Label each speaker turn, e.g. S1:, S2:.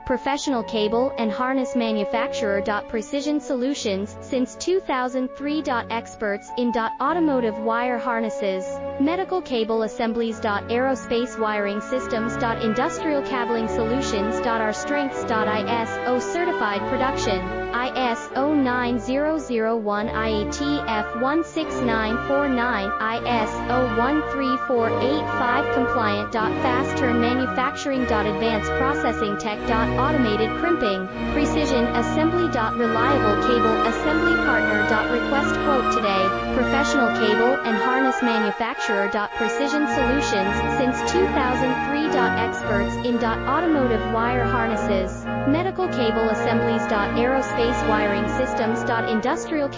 S1: Professional cable and harness manufacturer. Precision Solutions, since 2003. Experts in automotive wire harnesses, medical cable assemblies. Aerospace wiring systems. Industrial cabling solutions. Our strengths. ISO certified production, ISO 9001, IATF 16949, ISO 13485 compliant. Fast turn manufacturing. Advanced processing tech. Automated crimping, precision assembly. Reliable cable assembly partner. Request quote today. Professional cable and harness manufacturer. Precision Solutions, since 2003. Experts in automotive wire harnesses, medical cable assemblies. Aerospace wiring systems. Industrial